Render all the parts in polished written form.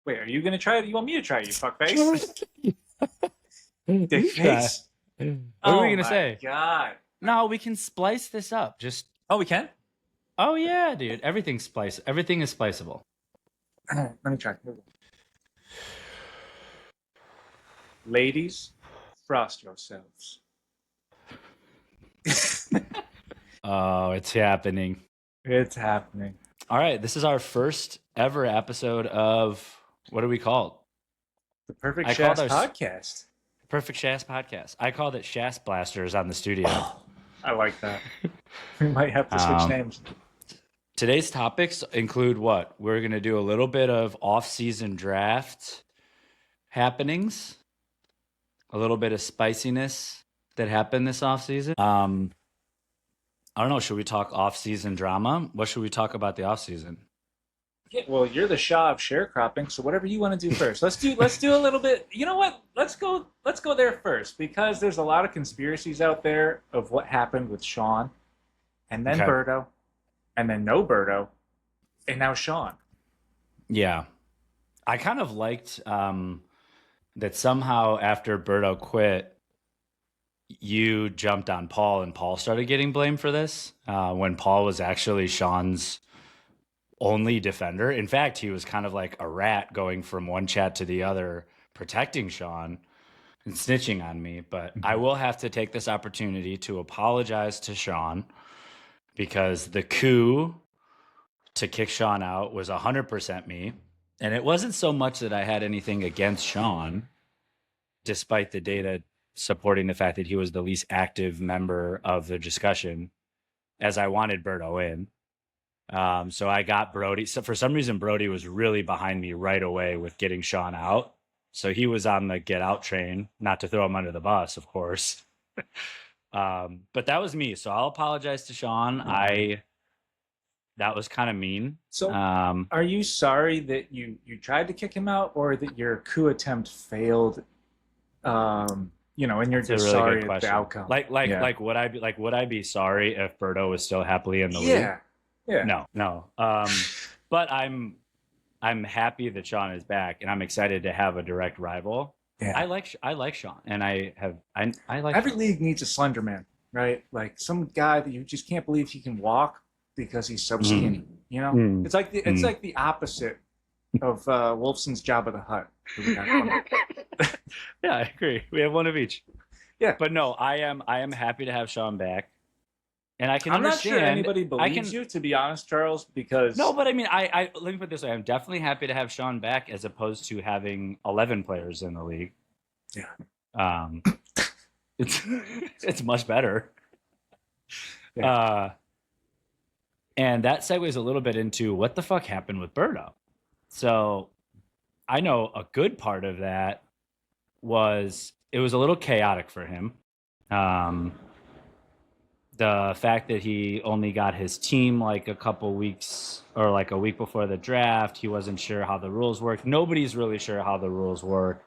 Wait, are you gonna try it? You want me to try it, you fuckface? Dick Try. face. What are we Oh gonna my say? god. No, we can splice this up. Just Oh, we can? oh yeah, dude. Everything's splice. Everything is spliceable. Let me try. Here we go. Ladies, frost yourselves. Oh, it's happening. It's happening. All right, this is our first ever episode of what do we call The Perfect I Shass called our- podcast. it? Perfect Shass podcast. I called it Shass Blasters on the studio. I like that. We might have to switch names. Today's topics include what? We're going to do a little bit of off-season draft happenings, a little bit of spiciness that happened this off-season. I don't know. Should we talk off-season drama? What should we talk about the off-season? Yeah, well, you're the Shaw of sharecropping, so whatever you want to do first. Let's do a little bit. You know what? Let's go there first because there's a lot of conspiracies out there of what happened with Sean, and then Okay. Berto, and then no Berto, and now Sean. Yeah. I kind of liked that somehow after Berto quit, you jumped on Paul and Paul started getting blamed for this when Paul was actually Sean's only defender. In fact, he was kind of like a rat going from one chat to the other, protecting Sean and snitching on me. But I will have to take this opportunity to apologize to Sean because the coup to kick Sean out was 100% me. And it wasn't so much that I had anything against Sean, despite the data supporting the fact that he was the least active member of the discussion, as I wanted Berto in. So I got Brody. So for some reason, Brody was really behind me right away with getting Sean out. So he was on the get out train, not to throw him under the bus, of course. But that was me. So I'll apologize to Sean. That was kind of mean. So, are you sorry that you tried to kick him out, or that your coup attempt failed? And you're just really sorry good at the question. outcome. Would I be sorry if Berto was still happily in the league? Yeah. No. But I'm happy that Sean is back, and I'm excited to have a direct rival. Yeah. I like Sean, and I like Every Sean. league needs a slender man, right? Like some guy that you just can't believe he can walk because he's so skinny. You know, it's like the opposite of Wolfson's Jabba the Hutt. Yeah, I agree. We have one of each. Yeah, but no, I am happy to have Sean back, and I can. I'm not understand, sure anybody believes you, to be honest, Charles. Because no, but I mean, I let me put it this way: I'm definitely happy to have Sean back, as opposed to having 11 players in the league. Yeah, it's much better. Yeah. And that segues a little bit into what the fuck happened with Berto. So I know a good part of that was it was a little chaotic for him. The fact that he only got his team like a couple weeks or like a week before the draft, he wasn't sure how the rules work. Nobody's really sure how the rules work.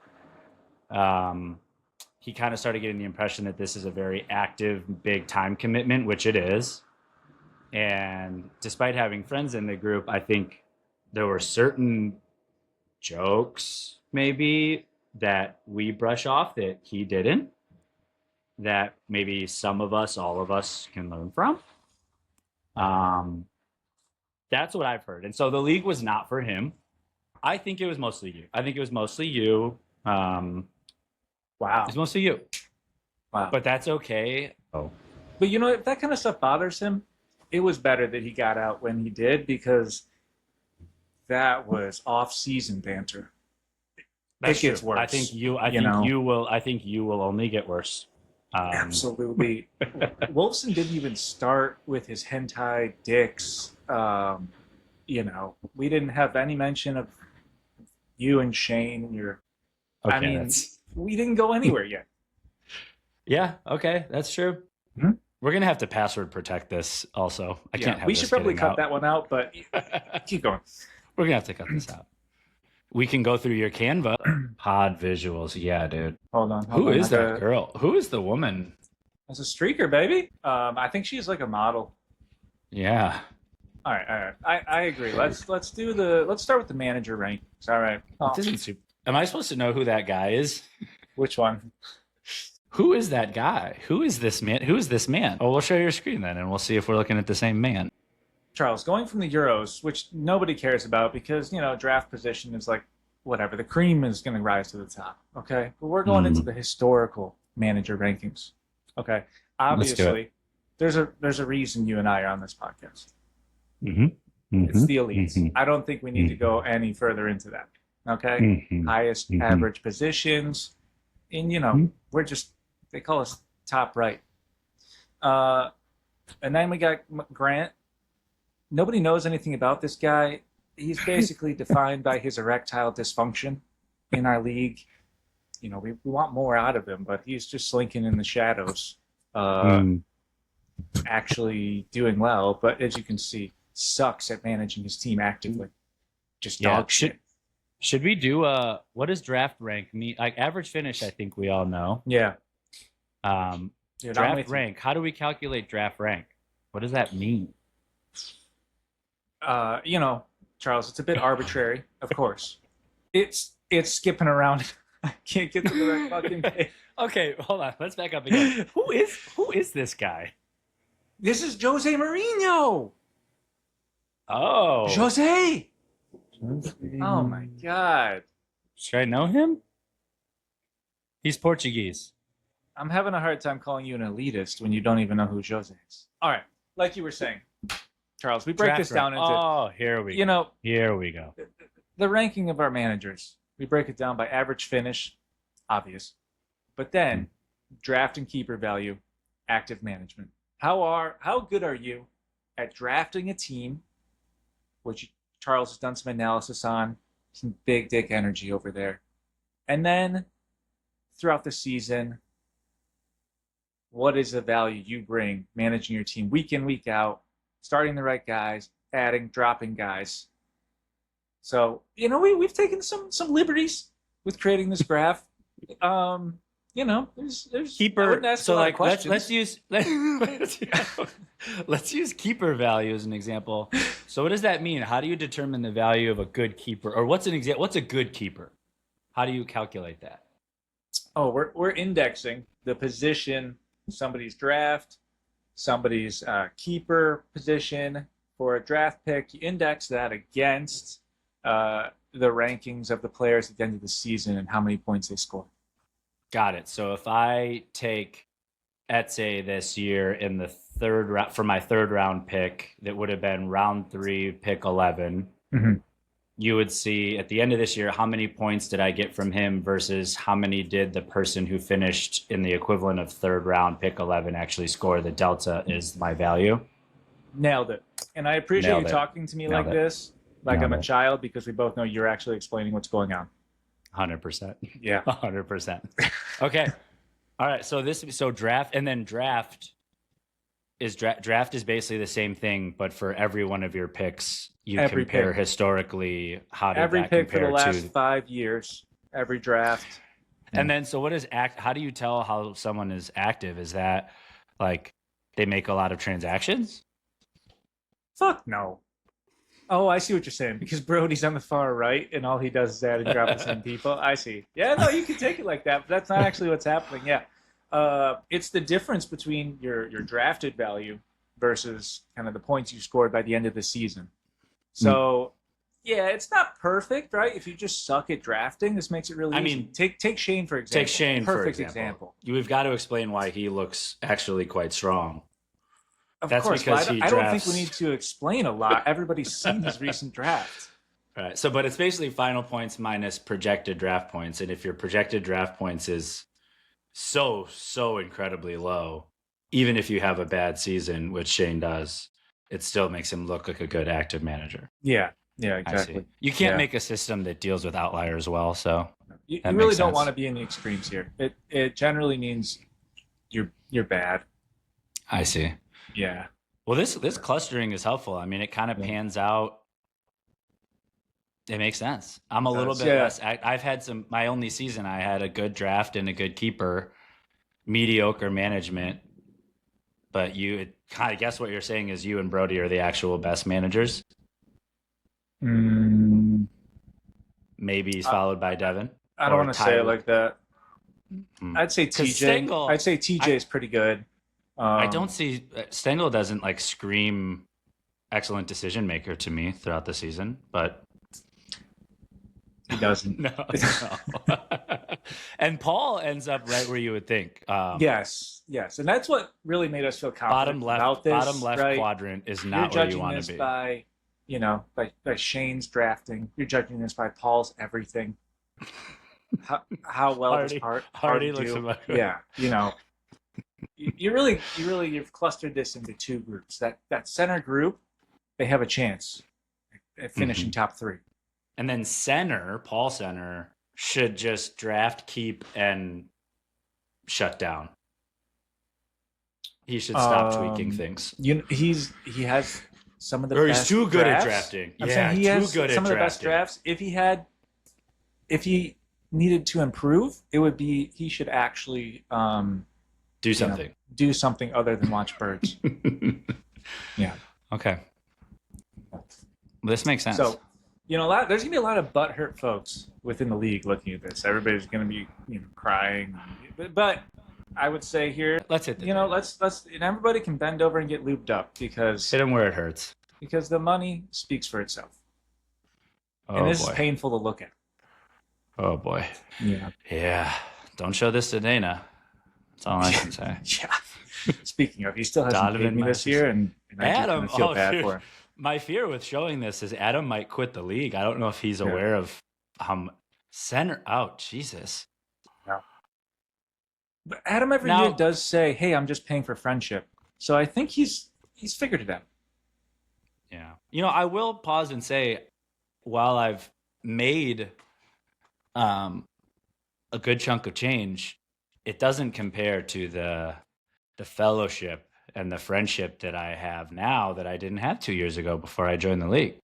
He kind of started getting the impression that this is a very active, big time commitment, which it is. And despite having friends in the group, I think there were certain jokes maybe that we brush off that he didn't, that maybe some of us, all of us can learn from. That's what I've heard. And so the league was not for him. I think it was mostly you. Wow. It's mostly you. Wow. But that's okay. Oh. But if that kind of stuff bothers him, it was better that he got out when he did, because that was off-season banter. It gets worse. I think you will only get worse. Absolutely. Wolfson didn't even start with his hentai dicks. We didn't have any mention of you and Shane and your. Okay, we didn't go anywhere yet. Yeah. Okay, that's true. Mm-hmm. We're gonna have to password protect this. Also, I can't have. We should probably cut out. that one out, but keep going. We're gonna have to cut this out. We can go through your Canva pod visuals. Yeah, dude. Hold on. Who is that girl? Who is the woman? That's a streaker, baby. I think she's like a model. Yeah. All right, all right. I agree. Let's start with the manager rankings. All right. This isn't super. Am I supposed to know who that guy is? Which one? Who is that guy? Who is this man? Who is this man? Oh, we'll show your screen then, and we'll see if we're looking at the same man. Charles, going from the Euros, which nobody cares about because, draft position is like whatever. The cream is going to rise to the top. Okay. But we're going into the historical manager rankings. Okay. Obviously, there's a reason you and I are on this podcast. It's the elites. I don't think we need to go any further into that. Okay. Highest average positions. And, they call us top right. And then we got Grant. Nobody knows anything about this guy. He's basically defined by his erectile dysfunction in our league. We want more out of him, but he's just slinking in the shadows, actually doing well. But as you can see, sucks at managing his team actively. Just dog shit. Should we do what does draft rank mean? Like average finish, I think we all know. Yeah. Draft rank. How do we calculate draft rank? What does that mean? Charles, it's a bit arbitrary, of course. It's skipping around. I can't get to the right fucking page. Okay, hold on. Let's back up again. Who is this guy? This is Jose Mourinho. Oh. Jose. Oh my God. Should I know him? He's Portuguese. I'm having a hard time calling you an elitist when you don't even know who Jose is. All right, like you were saying, Charles, we break this down into. Oh, here we go. Here we go. The ranking of our managers. We break it down by average finish, obvious, but then draft and keeper value, active management. How good are you at drafting a team, which Charles has done some analysis on, some big dick energy over there, and then throughout the season, what is the value you bring managing your team week in, week out, starting the right guys, adding, dropping guys. So, we've taken some liberties with creating this graph. There's keeper. So like, let's use keeper value as an example. So what does that mean? How do you determine the value of a good keeper, or what's a good keeper? How do you calculate that? Oh, we're indexing the position, somebody's draft, somebody's keeper position for a draft pick. You index that against the rankings of the players at the end of the season and how many points they score. Got it. So if I take Etse this year in the third round for my third round pick, that would have been round 3, pick 11. You would see at the end of this year, how many points did I get from him versus how many did the person who finished in the equivalent of third round, pick 11 actually score? The delta is my value. Nailed it. And I appreciate you talking to me like this, like I'm a child, because we both know you're actually explaining what's going on. 100%. Yeah. 100%. Okay. All right. So draft, and then draft is basically the same thing, but for every one of your picks, you compare historically how did that compare to every pick for the last 5 years, every draft. And then, so what is how do you tell how someone is active? Is that like they make a lot of transactions? Fuck no. Oh, I see what you're saying. Because Brody's on the far right, and all he does is add and drop the same people. I see. Yeah, no, you can take it like that, but that's not actually what's happening. Yeah, it's the difference between your drafted value versus kind of the points you scored by the end of the season. So, yeah, it's not perfect, right? If you just suck at drafting, this makes it really easy. I mean, take Shane for example. Take Shane perfect for example. We've got to explain why he looks actually quite strong. Of course, because I don't think we need to explain a lot. Everybody's seen his recent draft. Right. So, but it's basically final points minus projected draft points. And if your projected draft points is so incredibly low, even if you have a bad season, which Shane does, it still makes him look like a good active manager. Yeah, exactly. You can't make a system that deals with outliers well. So you really don't want to be in the extremes here. It generally means you're bad. I see. Yeah. Well, this clustering is helpful. I mean, it kind of pans out. It makes sense. I'm a little bit less. I've had my only season, I had a good draft and a good keeper, mediocre management. But I guess what you're saying is you and Brody are the actual best managers. Mm, Maybe he's followed by Devin. I don't want to say it like that. I'd say 'Cause TJ. Stengel- I'd say TJ is pretty good. I don't see Stengel doesn't like scream excellent decision maker to me throughout the season, but He doesn't. no. And Paul ends up right where you would think. Yes, and that's what really made us feel confident about this. Bottom left right? quadrant is You're not where you judging want this to be. by, by Shane's drafting. You're judging this by Paul's everything. How well does Hardy looks do? about Yeah, you've clustered this into two groups. That center group, they have a chance at finishing top 3. And then Paul Center, should just draft, keep, and shut down. He should stop tweaking things. He has some of the Or best he's too good drafts. at drafting. I'm saying he has some of the best drafts. If he needed to improve, it would be he should actually do something. Do something other than watch birds. Yeah. Okay. This makes sense. So, there's gonna be a lot of butthurt folks within the league looking at this. Everybody's gonna be, crying. But I would say here, let's hit. Let's and everybody can bend over and get lubed up because hit him where it hurts. Because the money speaks for itself. Oh, and this boy. is painful to look at. Oh boy. Yeah. Yeah. Don't show this to Dana. That's all I can say. Yeah. Speaking of, he still hasn't paid me this year, and Adam, I feel bad for him. My fear with showing this is Adam might quit the league. I don't know if he's aware of center. Oh, Jesus. Yeah. But Adam every year does say, "Hey, I'm just paying for friendship." So I think he's figured it out. Yeah. I will pause and say, while I've made a good chunk of change, it doesn't compare to the fellowship and the friendship that I have now that I didn't have 2 years ago before I joined the league.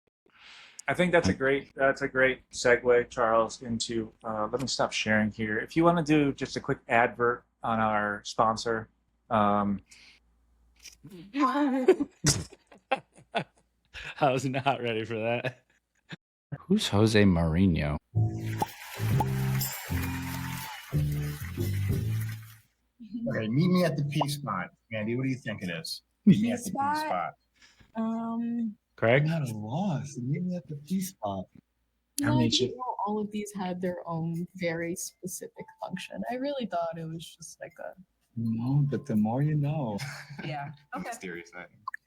I think that's a great segue, Charles, into let me stop sharing here. If you want to do just a quick advert on our sponsor. I was not ready for that. Who's Jose Mourinho? Okay, meet me at the P spot. Andy, what do you think it is? Meet me at the P spot. Craig? I'm at a loss. Meet me at the P spot. All of these had their own very specific function. I really thought it was just like a... No, but the more you know. Yeah. Okay. Mysterious thing.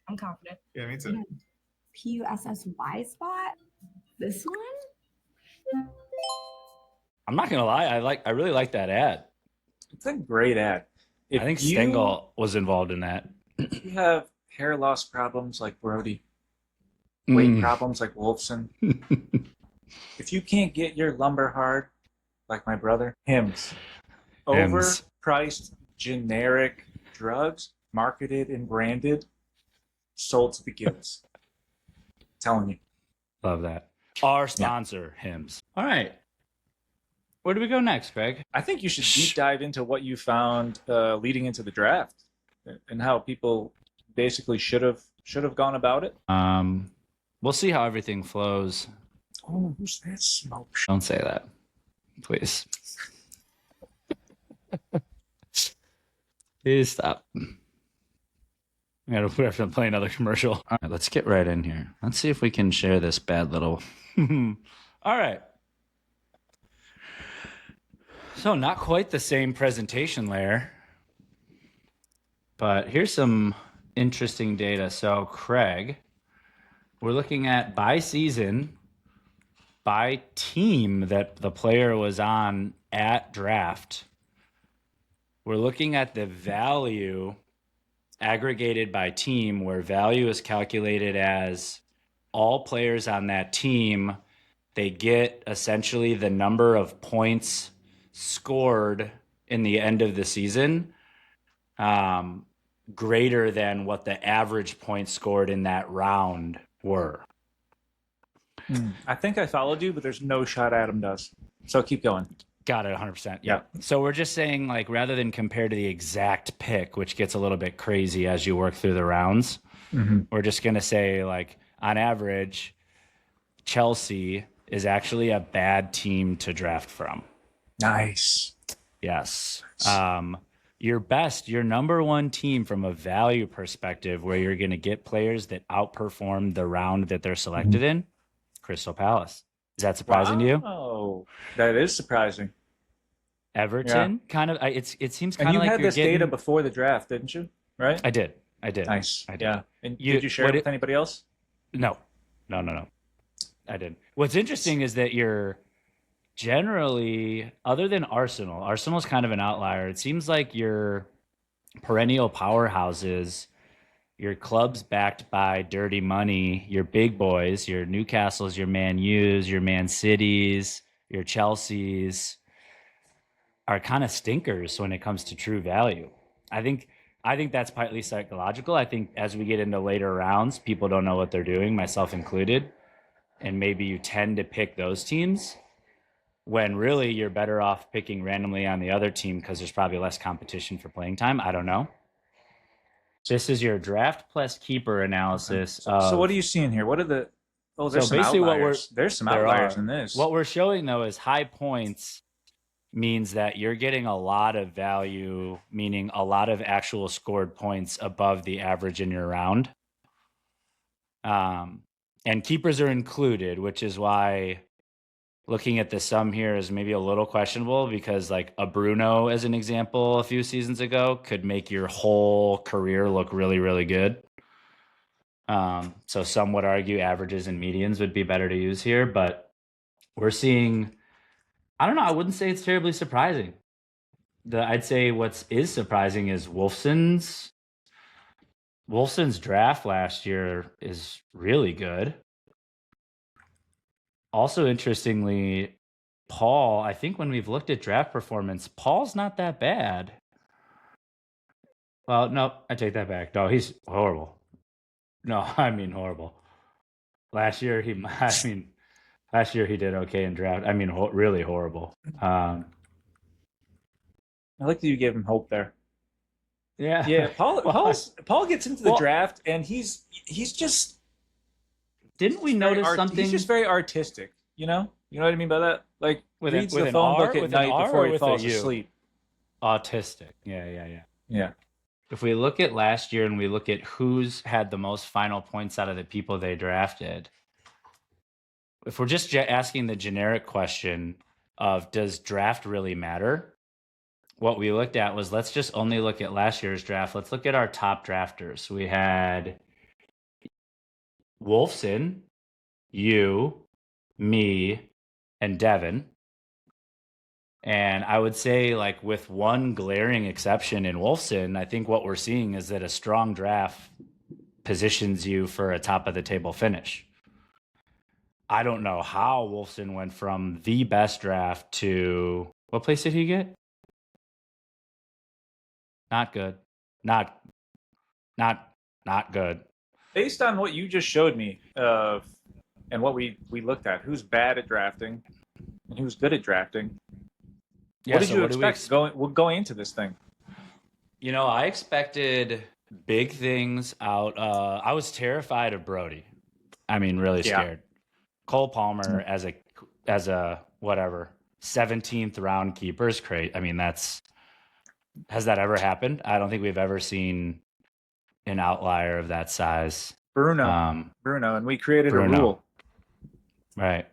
I'm confident. Yeah, me too. PUSSY spot? This one? I'm not gonna lie, I really like that ad. It's a great ad. I think Stengel was involved in that. If you have hair loss problems like Brody, weight problems like Wolfson, if you can't get your lumbar hard like my brother, Hims. Overpriced generic drugs marketed and branded, sold to the gills. Telling you. Love that. Our sponsor, Hims. All right. Where do we go next, Craig? I think you should deep dive into what you found leading into the draft and how people basically should have gone about it. We'll see how everything flows. Oh, who's that smoke? Don't say that, please. Please stop. We have to play another commercial. All right, let's get right in here. Let's see if we can share this bad little. All right. So not quite the same presentation layer, but here's some interesting data. So Craig, we're looking at by season, by team that the player was on at draft. We're looking at the value aggregated by team, where value is calculated as all players on that team. They get essentially the number of points scored in the end of the season, greater than what the average points scored in that round were. I think I followed you, but there's no shot Adam does. So keep going. Got it, 100%. Yeah. So we're just saying, like, rather than compare to the exact pick, which gets a little bit crazy as you work through the rounds, we're just going to say, like, on average, Chelsea is actually a bad team to draft from. Nice. Yes. Your number one team from a value perspective, where you're going to get players that outperform the round that they're selected in, Crystal Palace. Is that surprising to you? Oh, that is surprising. Everton, kind of. It seems And kind you of like had you're this getting. data before the draft, didn't you? Right? I did. Nice. I did. Yeah. And did you share it with anybody else? No. I didn't. What's interesting is that you're generally, other than Arsenal's kind of an outlier. It seems like your perennial powerhouses, your clubs backed by dirty money, your big boys, your Newcastles, your Man U's, your Man Cities, your Chelseas, are kind of stinkers when it comes to true value. I think that's partly psychological. I think as we get into later rounds, people don't know what they're doing, myself included, and maybe you tend to pick those teams when really you're better off picking randomly on the other team because there's probably less competition for playing time. I don't know. This is your draft plus keeper analysis. Okay. So what are you seeing here? What are the? Oh, there's some basically outliers. There's some outliers in this. What we're showing though is high points means that you're getting a lot of value, meaning a lot of actual scored points above the average in your round. And keepers are included, which is why looking at the sum here is maybe a little questionable, because like a Bruno, as an example, a few seasons ago could make your whole career look really, really good. So some would argue averages and medians would be better to use here, but we're seeing, I don't know, I wouldn't say it's terribly surprising. I'd say what is surprising is Wolfson's draft last year is really good. Also, interestingly, Paul, I think when we've looked at draft performance, Paul's not that bad. Well, no, I take that back. No, he's horrible. No, I mean horrible. Last year he did okay in draft. I mean, really horrible. I like that you gave him hope there. Yeah. Yeah, Paul gets into the draft and he's just. Didn't we notice something? He's just very artistic, you know? You know what I mean by that? Like, reads the phone book at with night an R before or he with a falls U? asleep. Autistic. Yeah. Yeah. If we look at last year and we look at who's had the most final points out of the people they drafted, if we're just asking the generic question of does draft really matter, what we looked at was, let's just only look at last year's draft. Let's look at our top drafters. We had Wolfson, you, me, and Devin. And I would say, like, with one glaring exception in Wolfson, I think what we're seeing is that a strong draft positions you for a top of the table finish. I don't know how Wolfson went from the best draft to, what place did he get? Not good. Not good. Based on what you just showed me, and what we looked at, who's bad at drafting and who's good at drafting. Yeah, what did you expect going into this thing? You know, I expected big things out. I was terrified of Brody. I mean, really scared. Cole Palmer as a whatever 17th round keeper is great. I mean, has that ever happened? I don't think we've ever seen an outlier of that size. Bruno, and we created a rule. Right.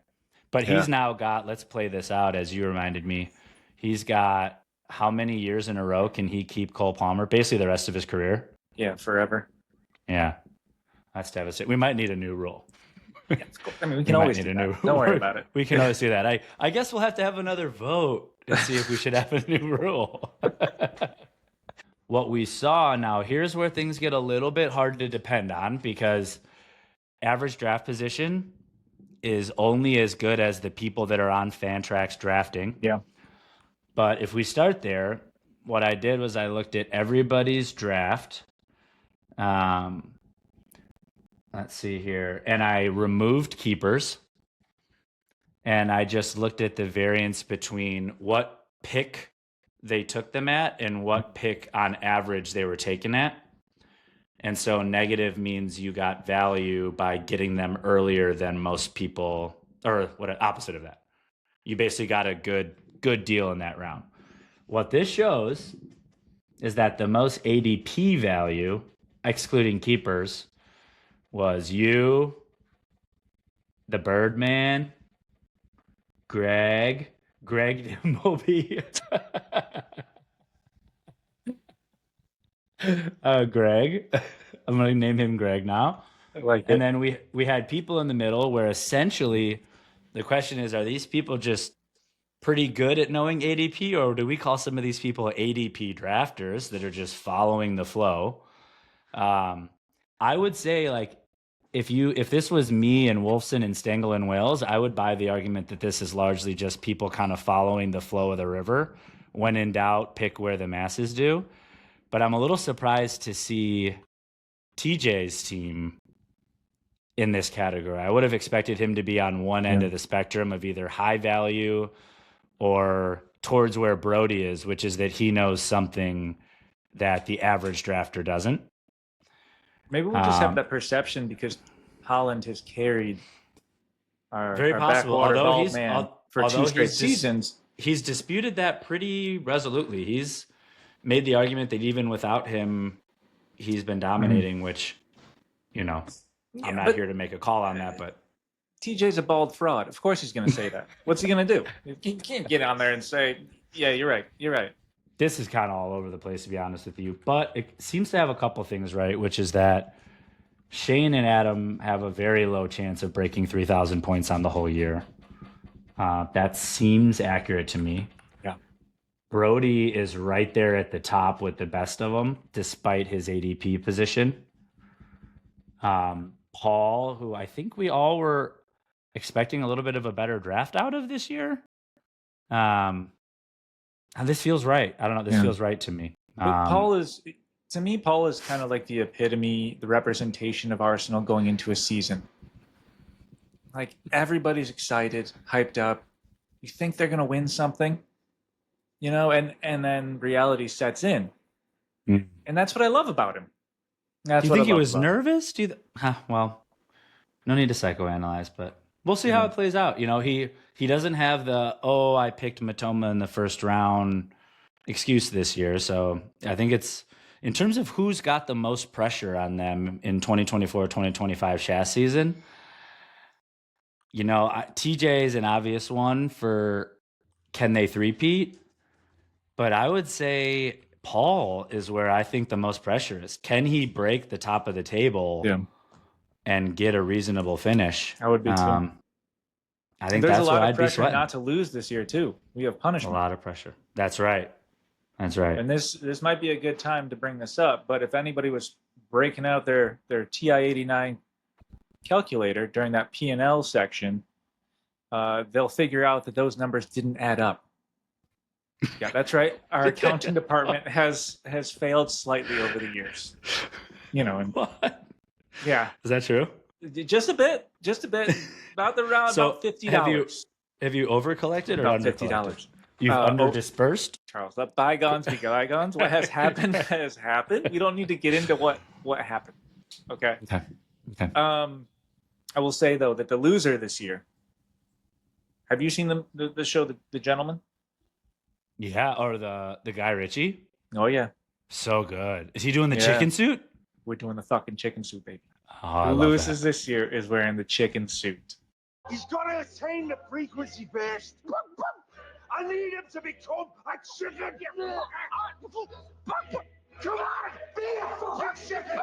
But he's now got, let's play this out as you reminded me. He's got how many years in a row can he keep Cole Palmer? Basically the rest of his career. Yeah, forever. Yeah. That's devastating. We might need a new rule. Yeah, cool. I mean, we can always do that. Don't worry about it. We can always do that. I guess we'll have to have another vote and see if we should have a new rule. What we saw now, here's where things get a little bit hard to depend on, because average draft position is only as good as the people that are on Fantrax drafting. Yeah. But if we start there, what I did was I looked at everybody's draft. Let's see here. And I removed keepers. and I just looked at the variance between what pick they took them at and what pick on average they were taken at. And so negative means you got value by getting them earlier than most people, or what opposite of that. You basically got a good deal in that round. What this shows is that the most ADP value, excluding keepers, was you, the Birdman, Greg Moby, Greg. I'm going to name him Greg now. And then we had people in the middle where essentially the question is, are these people just pretty good at knowing ADP, or do we call some of these people ADP drafters that are just following the flow? I would say, like, if this was me and Wolfson and Stengel and Wales, I would buy the argument that this is largely just people kind of following the flow of the river. When in doubt, pick where the masses do. But I'm a little surprised to see TJ's team in this category. I would have expected him to be on one end of the spectrum of either high value or towards where Brody is, which is that he knows something that the average drafter doesn't. Maybe we'll just have that perception because Holland has carried our possible. backwater Although bald man for 2 straight seasons. He's disputed that pretty resolutely. He's made the argument that even without him, he's been dominating, which, I'm not here to make a call on that, but TJ's a bald fraud. Of course he's going to say that. What's he going to do? He can't get on there and say, yeah, you're right. This is kind of all over the place, to be honest with you. But it seems to have a couple things right, which is that Shane and Adam have a very low chance of breaking 3,000 points on the whole year. That seems accurate to me. Yeah. Brody is right there at the top with the best of them, despite his ADP position. Paul, who I think we all were expecting a little bit of a better draft out of this year. This feels right. I don't know. This feels right to me. Paul is kind of like the epitome, the representation of Arsenal going into a season. Like, everybody's excited, hyped up. You think they're going to win something, and then reality sets in. And that's what I love about him. Do you think he was nervous? Well, no need to psychoanalyze, but we'll see how it plays out. He doesn't have the, I picked Matoma in the first round excuse this year. So I think it's, in terms of who's got the most pressure on them in 2024-2025 Shass season, TJ is an obvious one for can they three-peat? But I would say Paul is where I think the most pressure is. Can he break the top of the table and get a reasonable finish? I would be too. I think there's that's a lot what of I'd be pressure sweating. not to lose this year too. We have punishment. A lot of pressure. That's right. And this might be a good time to bring this up. But if anybody was breaking out their TI-89 calculator during that P&L section, they'll figure out that those numbers didn't add up. Yeah, that's right. Our accounting department has failed slightly over the years. And What? yeah, Is that true? just a bit. About $50. Have you over collected or About under $50. You've under dispersed? Charles, let bygones be bygones. What has happened has happened. We don't need to get into what happened. Okay. Okay. I will say though that the loser this year. Have you seen the show The Gentleman? Yeah, or the Guy Ritchie? Oh yeah. So good. Is he doing the chicken suit? We're doing the fucking chicken suit, baby. Oh, I Who love loses this year is wearing the chicken suit. He's gonna attain the frequency best. I need him to become a chicken. Come on, be a fucking chicken.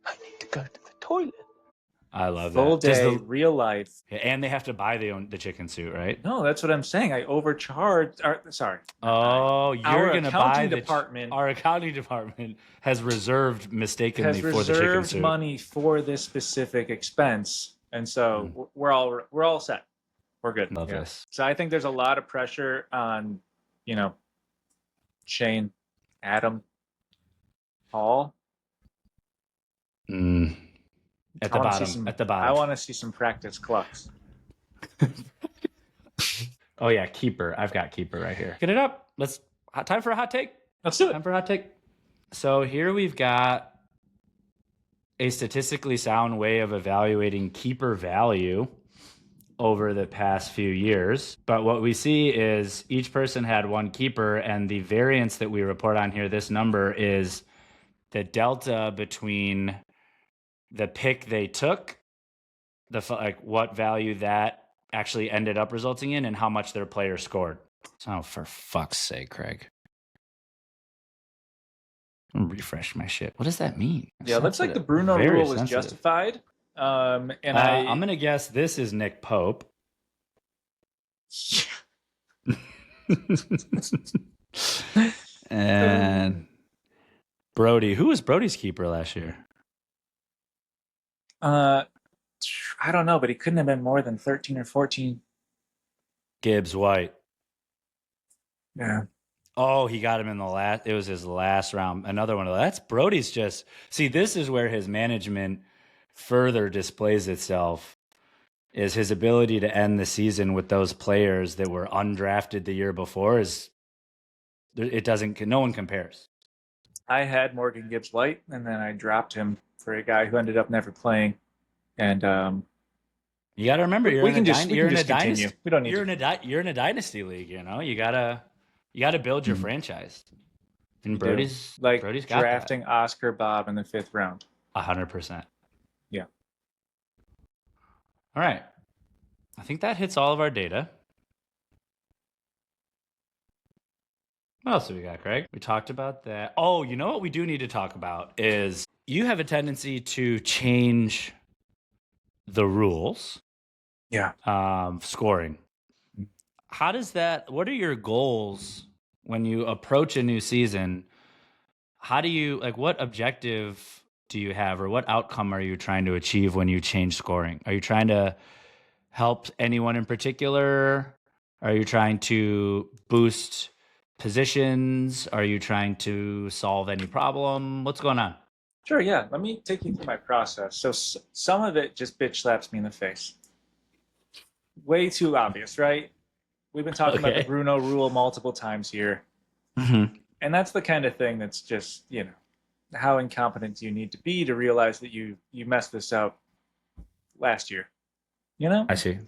I need to go to the toilet. I love Full that. day, real life. And they have to buy the chicken suit, right? No, that's what I'm saying. I overcharged. Sorry. Oh, you're Our going to accounting buy department. Our accounting department has reserved mistakenly Has for the chicken reserved suit. money for this specific expense, and so we're all set. We're good. Love this. So I think there's a lot of pressure on, Shane, Adam, Paul. Mm. At the I wanna see bottom. some- At the bottom. I want to see some practice clucks. Oh yeah, keeper. I've got keeper right here. Get it up. Time for a hot take. Let's do it. Time for a hot take. So here we've got a statistically sound way of evaluating keeper value over the past few years. But what we see is each person had one keeper, and the variance that we report on here, this number is the delta between the pick they took, what value that actually ended up resulting in, and how much their player scored. Oh, for fuck's sake, Craig. I'm gonna refresh my shit. What does that mean? Yeah, it looks like the Bruno Very rule was sensitive. justified. And I'm gonna guess this is Nick Pope. And Brody. Who was Brody's keeper last year? I don't know, but he couldn't have been more than 13 or 14. Gibbs White. Yeah. Oh, he got him in the last. It was his last round. Another one of that's Brody's just. See, this is where his management further displays itself. Is his ability to end the season with those players that were undrafted the year before is. It doesn't. No one compares. I had Morgan Gibbs White, and then I dropped him for a guy who ended up never playing. And you got to remember, you're we in can a just dynasty. continue. We don't need You're in a dynasty league. You know, you gotta build your franchise. And Brody's like Brody's got drafting Oscar Bob in the 5th round. 100%. Yeah. All right. I think that hits all of our data. What else do we got, Craig? We talked about that. Oh, you know what we do need to talk about is you have a tendency to change the rules. Yeah. Scoring. How does that, what are your goals when you approach a new season? How do you, what objective do you have, or what outcome are you trying to achieve when you change scoring? Are you trying to help anyone in particular? Are you trying to boost positions? Are you trying to solve any problem? What's going on? Sure, yeah. Let me take you through my process. So some of it just bitch slaps me in the face. Way too obvious, right? We've been talking about the Bruno rule multiple times here. Mm-hmm. And that's the kind of thing that's just, how incompetent do you need to be to realize that you messed this up last year? I see.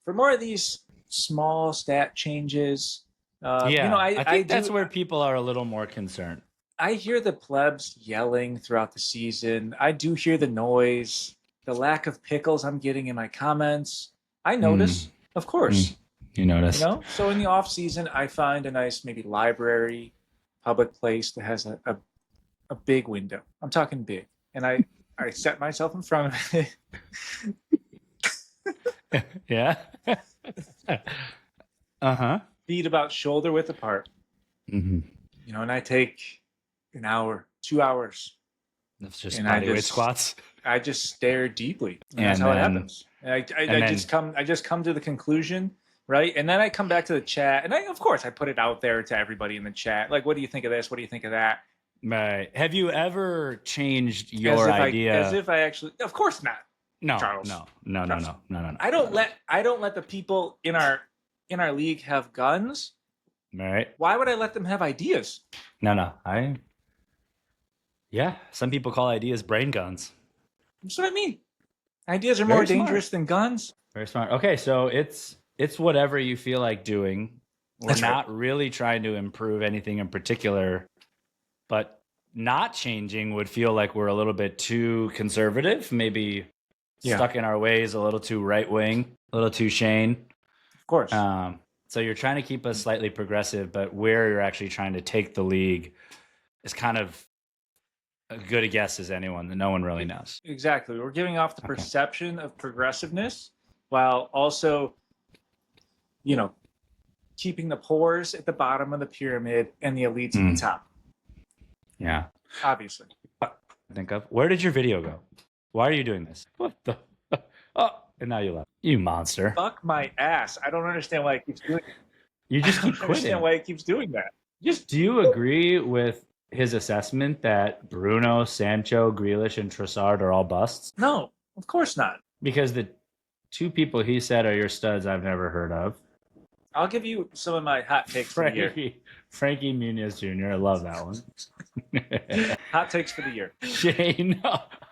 For more of these small stat changes, I think that's where people are a little more concerned. I hear the plebs yelling throughout the season. I do hear the noise, the lack of pickles I'm getting in my comments. I notice, of course. You notice. So in the off season, I find a nice maybe library, public place that has a big window. I'm talking big. And I set myself in front of it. Yeah. Feet about shoulder width apart. Mm-hmm. And I take an hour, 2 hours. That's just body weight squats. I just stare deeply. And that's how it happens. And I just come to the conclusion, right? And then I come back to the chat, and of course I put it out there to everybody in the chat. Like, what do you think of this? What do you think of that? Right. Have you ever changed your idea? As if I actually, of course not. No, Charles. No. I don't let the people in our league have guns. Right. Why would I let them have ideas? No. Yeah, some people call ideas brain guns. That's what I mean. Ideas are more dangerous than guns. Very smart. Okay, so it's whatever you feel like doing. We're not really trying to improve anything in particular, but not changing would feel like we're a little bit too conservative, maybe stuck in our ways, a little too right wing, a little too Shane. Of course. So you're trying to keep us slightly progressive, but where you're actually trying to take the league is kind of as good a guess as anyone that no one really knows. Exactly. We're giving off the perception of progressiveness while also, keeping the poors at the bottom of the pyramid and the elites at the top. Yeah. Obviously. Think of where did your video go? Why are you doing this? What the? Oh, and now you left. You monster. Fuck my ass. I don't understand why it keeps doing it. You just keep I don't understand quitting. why it keeps doing that. Do you agree with his assessment that Bruno, Sancho, Grealish, and Trossard are all busts? No, of course not. Because the two people he said are your studs I've never heard of. I'll give you some of my hot takes for the year. Frankie Muniz Jr. I love that one. Hot takes for the year. Shane,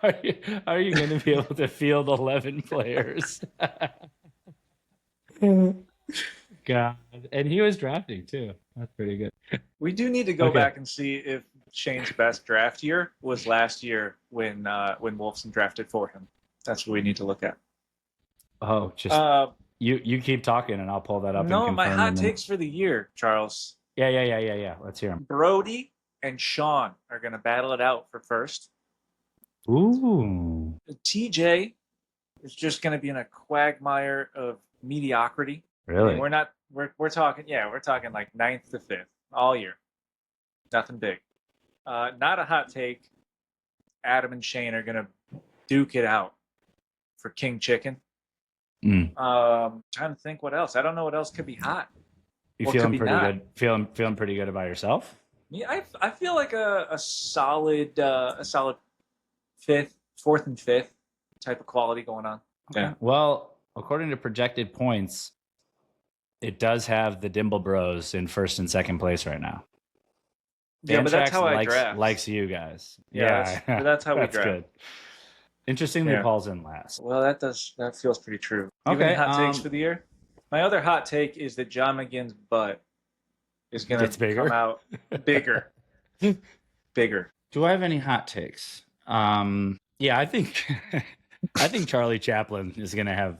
are you going to be able to field 11 players? God, and he was drafting too. That's pretty good. We do need to go Okay. back and see if Shane's best draft year was last year when Wolfson drafted for him. That's what we need to look at. Oh, just you keep talking and I'll pull that up. No, and my confirm hot and then- takes for the year, Charles. Yeah. Let's hear them. Brody and Sean are going to battle it out for first. Ooh. TJ is just going to be in a quagmire of mediocrity. I Really? mean, we're talking like 9th to 5th all year. Nothing big. Not a hot take. Adam and Shane are going to duke it out for King Chicken. Trying to think what else. I don't know what else could be hot. You What feeling could be pretty not? good? Feeling pretty good about yourself? Yeah, I feel like a solid 4th and 5th type of quality going on. Yeah. Well, according to projected points, it does have the Dimble Bros in first and second place right now. Yeah, but that's Fantrax how I draft. likes you guys. Yeah, that's how we that's draft. good. Interestingly, Yeah. Paul's in last. Well, that feels pretty true. Do you have Okay, any hot takes for the year? My other hot take is that John McGinn's butt is going Gets to bigger? come out bigger. Bigger. Do I have any hot takes? Yeah, I think Charlie Chaplin is going to have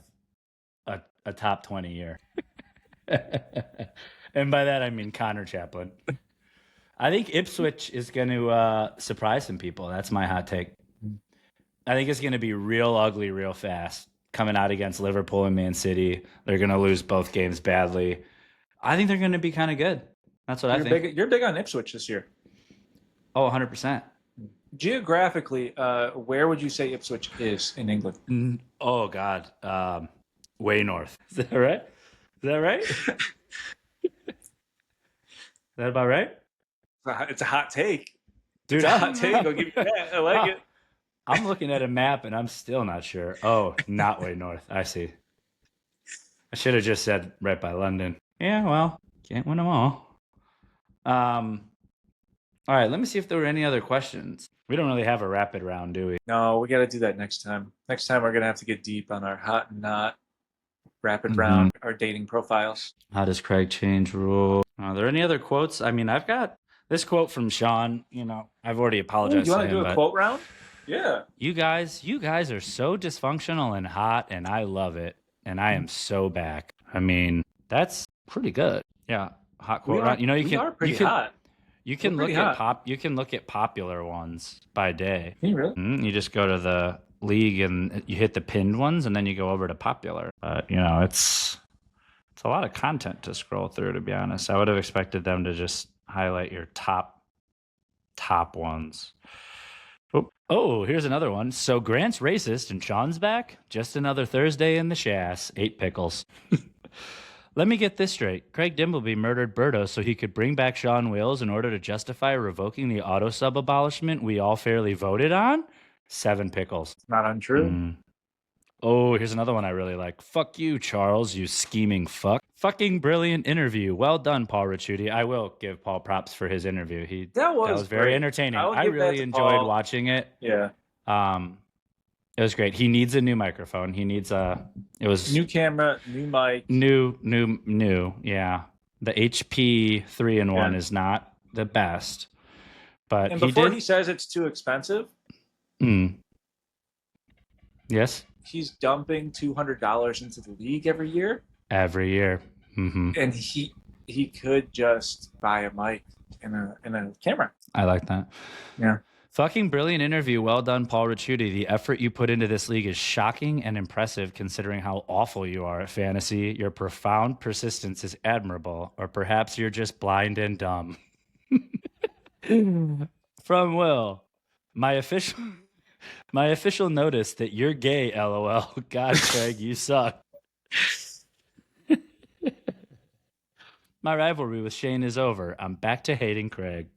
a top 20 year. And by that I mean Connor Chaplin. I think Ipswich is going to surprise some people. That's my hot take. I think it's going to be real ugly real fast coming out against Liverpool and Man City. They're going to lose both games badly. I think they're going to be kind of good. That's what I think. You're big on Ipswich this year. Oh, 100%. Geographically, where would you say Ipswich is in England? Oh, God. Way north. Is that right? Is that right? Is that about right? It's a hot take. Dude, It's a hot take. I'll give you that. I like it. I'm looking at a map and I'm still not sure. Oh, not way north. I see. I should have just said right by London. Yeah, well, can't win them all. All right, let me see if there were any other questions. We don't really have a rapid round, do we? No, we got to do that next time. Next time, we're going to have to get deep on our hot and not rapid round, our dating profiles. How does Craig change rule? Are there any other quotes? I mean, I've got this quote from Sean. You know, I've already apologized You to want him. to do a but quote round? Yeah. You guys are so dysfunctional and hot, and I love it. And I am so back. I mean, that's pretty good. Yeah, hot quote round. You know, we are pretty hot. You can We're look pretty at hot. You can look at popular ones by day. Can you really? You just go to the league and you hit the pinned ones, and then you go over to popular. But you know, it's a lot of content to scroll through. To be honest, I would have expected them to just highlight your top ones. Oh, here's another one. So Grant's racist and Sean's back? Just another Thursday in the Shass. 8 pickles. Let me get this straight. Craig Dimbleby murdered Berto so he could bring back Sean Wills in order to justify revoking the auto sub abolishment we all fairly voted on? 7 pickles. Not untrue. Oh, here's another one I really like. Fuck you, Charles, you scheming fuck. Fucking brilliant interview. Well done, Paul Ricciuti. I will give Paul props for his interview. That was very great. entertaining. I will I give that really to enjoyed Paul. watching it. Yeah. It was great. He needs a new microphone. He needs it was New camera, new mic. new. Yeah. The HP 3-in-1 is not the best. But And before he says it's too expensive, yes. he's dumping $200 into the league every year. Every year. Mm-hmm. And he could just buy a mic and a camera. I like that. Yeah. Fucking brilliant interview. Well done, Paul Ricciuti. The effort you put into this league is shocking and impressive considering how awful you are at fantasy. Your profound persistence is admirable, or perhaps you're just blind and dumb. From Will. My official notice that you're gay, LOL. God, Craig, you suck. My rivalry with Shane is over. I'm back to hating Craig.